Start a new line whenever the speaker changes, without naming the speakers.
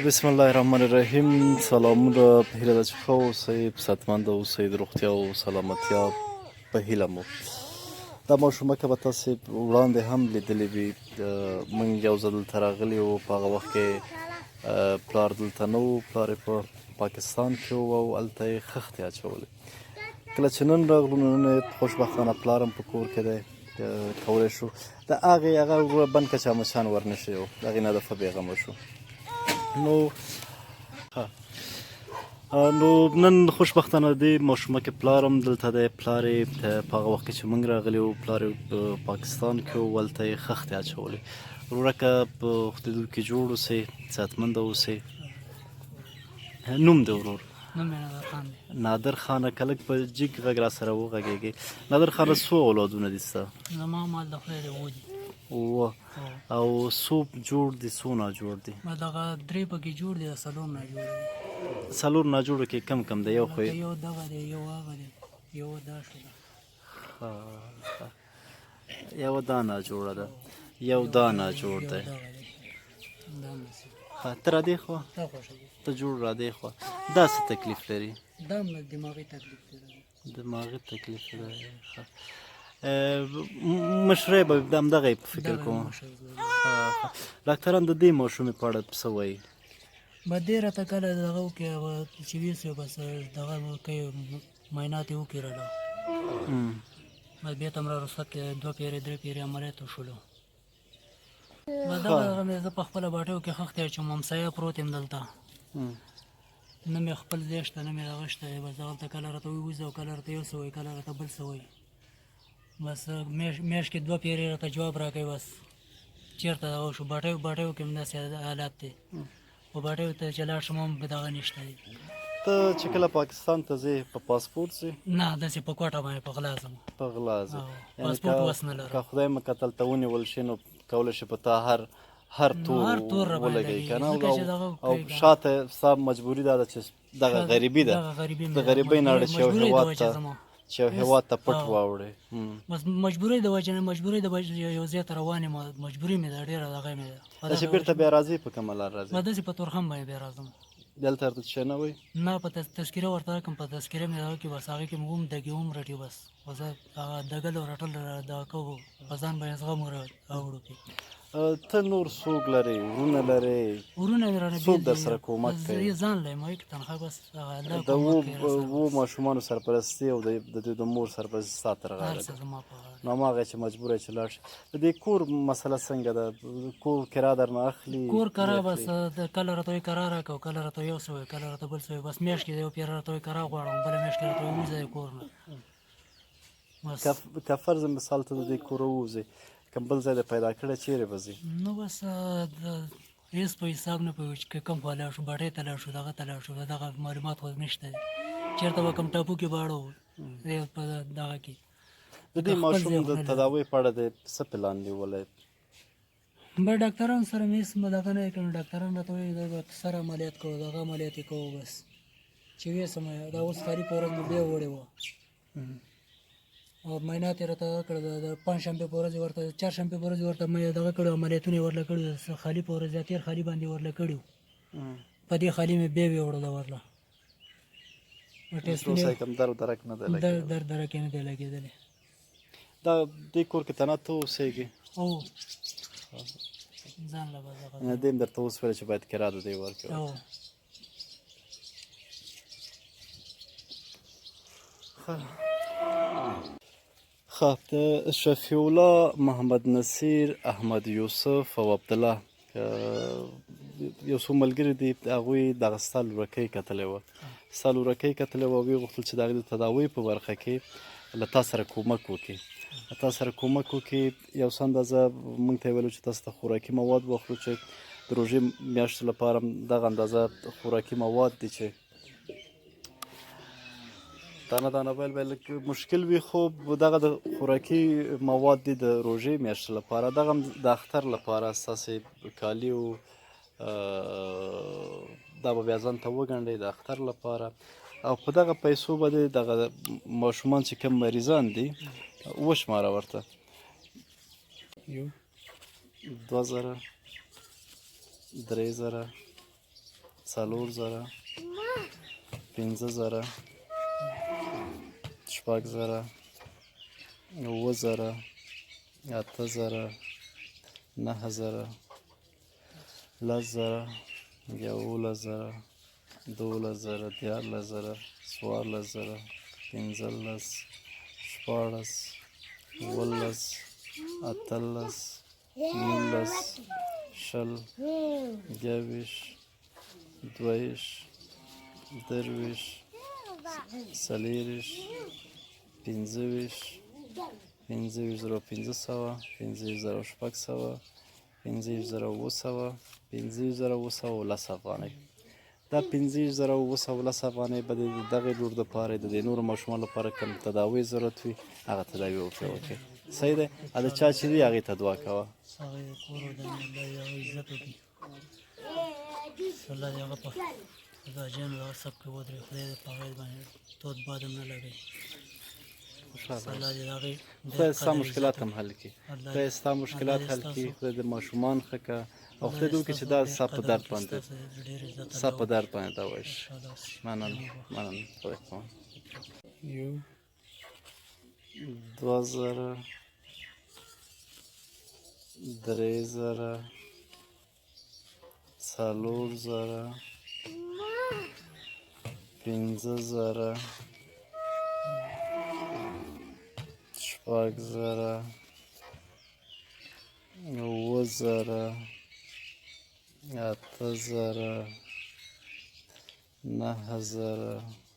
بسم الله الرحمن الرحیم. سلامونه په هیله ده چې ښه اوسئ، صحتمنده اوسئ، د روغتیا او سلامتیا په هیله مو. دا ماشومکه به تاسې وړاندې هم لیدلې وي. موږ یو ځل دلته راغلي وو، په هغه وخت کې پلار دلته نه و، پلار یې په پاکستان کې و او هلته یې خښتې اچولې. کله چې نن راغلو نو نن یې خوشبختانه پلار هم په کور کې دی، کولی شو د هغه بند کچه مچان ورنشي و، د هغې نه دفعه بېغمه شو. نو نن خوشبختانه د ماشومکې پلار هم دلته دی. پلار یې په هغه وخت کې چې موږ راغلي وو، پلار یې په پاکستان کې و، هلته یې خښتې اچولې. ورورکه په خدای کې جوړ اوسئ، صحتمنده اوسئ. نوم دی ورور؟
نوم یې نادر خان دی.
نادر خانه، که لږ په جګ غږ را سره وغږېږئ. نادر خانه څو اولادونه دي ستا؟
زما مال د خدای دی اووه دي.
اووه. او څو جوړ دي، څو ناجوړ دي؟
دغه درې پکې جوړ دي، څلور ناجوړ دي.
څلور ناجوړو کې کم کم دی؟ یو خو
یو دغه دی، یو هغه دی، یو دا شوله.
یوه دا ناجوړه ده، یو دا ناجوړ دی. ته را دې خوا، ته جوړ را دې خوا. دا څه تکلیف لري؟
دا دماغي تکلیف لري.
دماغي تکلیف لري. مشرۍ به همدغه په فکر کوم. ډاکټران د دې ماشومې په اړه څه وایي؟
به دې راته کله دغه وکړي، چې ویسو بس دغه کوي، معاینات یې وکړي راله. بس بیا ته هم را رخصت کړې، 2 پیرې 3 پیرې عملیات وشولو. دغه مې زه په خپله باټیو کې خښتې اچوم، همسایه پروت یم دلته، نه مې خپل ځای شته، نه مې دغه شته. بس دغلته کله راته ووځي او کله راته یو څه وایي، کله راته بل څه وایي. بس میاشت کې 2 پیرې راته جواب راکوي. بس چېرته دغه شو، باټیو کې هم داسې حالات دی. په باټیو ته چې لاړ شم هم دغه نشته دی.
ته چې کله پاکستان ته ځې په پاسپورټ ځې؟
نه، داسې په کوټه باندې په غلا ځم.
په غلا ځې؟
پاسپورټ وس نه لرم.
که خدای مکتل ته ونیول شي نو کولی شي په تا هر تور ولګوي که نه، او شاته ستا مجبوري دا ده چې دغه غریبي ده، د غریبۍ نه اړه چې یو هېواد ته پټ واوړې.
بس مجبورۍ د وجې نه، مجبورۍ د وجې یو ځای ته روان یم، مجبوري مې ده ډېره، دغه مې ده.
داسې بېرته بیا راځې؟ په کومه لار راځې؟
به داسې په تورخم باندې بیا راځم.
دلته ورته څه نه وایي؟
نه، په تذکره ورته راکړم، په تذکره مې دغه کې بس هغې کې مې هم دګې هم رټي. بس زه هغه دګل او رټل دغه کوو، په ځان باندې زغم راوړو کې.
ته نور څوک لرې؟ ورونه لرې؟
ورونه مې رانه
څوک در سره کومک کوي؟
زه ځان له یم یک تنخوا. بس
د اوو ماشومانو سرپرستي او د دوی د مور سرپرستي ستا تر غاړه ده. نو هماغه چې مجبوره چې لاړ شي. د دې کور مسله څنګه ده؟ کور کرا درنه اخلي؟
کور کرا بس کله راته وایي کرا راکړه، کله راته یو څه وایي، کله راته بل څه وایي. بس میاشت کې یو پیره راته وایي کرا غواړم، بله میاشت کې راته وایي ووځه کور نه.
که فرض مثال ته د دې کوره ووځې، کوم بل ځای د پیدا کړی، چیرې به ځې؟
نو بس هېڅ په حساب نه پوهېږو چې کوم خوا لاړ شو، باټۍ ته لاړ شو، دغه ته لاړ شو. دغه معلومات خو نشته دی. چېرته به کوم ټاپو کې به اړو په دغه کې.
د دې ماشوم د تداوۍ په اړه د څه پلان نیولی؟
به ډاکټرانو سره مې هېڅ دغه نه کړم. ډاکټران راته وایي دا به سر عملیات کوو، دغه عملیات یې کوو. بس چې ویسم دا اوس کاري په ورځ مې بیا وړې وه، او معاینات یې راته کړه. د پنجشنبې په ورځ ورته، چهارشنبې په ورځ ورته مې دغه کړي، عملیاتونه یې ورله کړي. خالي په ورځ تېر خالي باندې ورله کړي، په دې خالي مې بیا ویوړله ورله.
درد درک نه دی لګېدلی؟
درد درک یې نه دی لګېدلی.
دا دې کور کې تنها ته اوسېږې؟
او ځان له به دغه
دې هم درته اوس ویل چې باید کرا د دې ورکړې؟ ښه. د شفیع الله، محمد نصیر، احمد یوسف او عبدالله یو څو ملګري دي، هغوی دغه ستا لورکۍ کتلې وه، ستا لورکۍ کتلې وه او ویې غوښتل چې د هغې د تداوۍ په برخه کې له تا سره کومک وکړي. تا سره کومک وکړي، یو څه اندازه موږ ته یې ویلو چې تاسو ته خوراکي مواد واخلو، چې د روژې میاشتو لپاره دغه اندازه خوراکي مواد دي چې دانه دانه بیل بیل مشکل وي، خو دغه د خوراکي مواد دي د روژې میاشتو لپاره. دغه هم د اختر لپاره ستاسې کالي او دا به بیا ځان ته وګنډئ د اختر لپاره. او په دغه پیسو به دغه ماشومان چې کوم مریضان دي وشماره ورته. 2000 3000 4000 5000 6000 9000 8000 9000 10,000 11,000 12,000 13,000 14,000 15 شپاړس 18 19 شل 22 23 24 څلېرويشت 25 25,500 25,600 25,700 25,700 افغانۍ. دا 25,700 افغانۍ به د دغې لور دپاره د دې نورو ماشومانو لپاره کوم تداوی ضرورت وي هغه تداوي ورته وکړي. صحیح دی. د چا چې وي هغې ته دعا کوه.
هغه د کور ودان الله دې هغه عزت وکړي، الله دې هغه په غازیانو دغه صف کې ودرېږي، خدای دې په هغې باندې تود باد هم نه لګوي. الله دې د هغې
خدای ستا مشکلات هم حل کړي، خدای ستا مشکلات حل کړي، خدای د ماشومان ښه کړه او خدای دې وکړي چې دا ستا په درد باندې ستا په درد باندې دا وشي. مننه خدای پاک. 2000 3000 40,000 15,000 شپږ,000 اووه,000 8,000 9,000